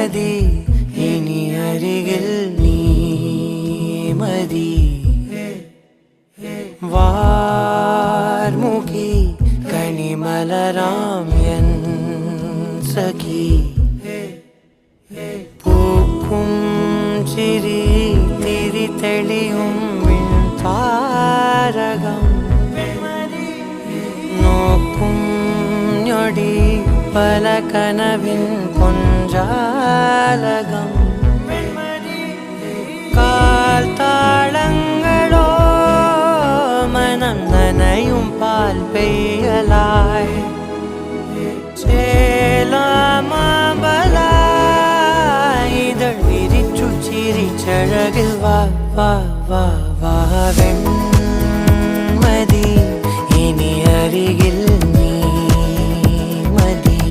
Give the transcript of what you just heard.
മതി ഇനി അരികിൽ നീ മതി വാർമുഖി കണിമലരാം എൻ സഖി പൂക്കും ചിരി തിരി തെളിയും താരകം നോക്കും ഞൊടി പല കനവിൻ പൊഞ്ചാലകം കാൽ താളങ്ങളോ മനം നനയും പാൽ പെയ്യലായി ചേലാമബലായി ഇതൾ വിരിച്ചു ചിരിച്ചഴകിൽ വാ വാ വാ വാ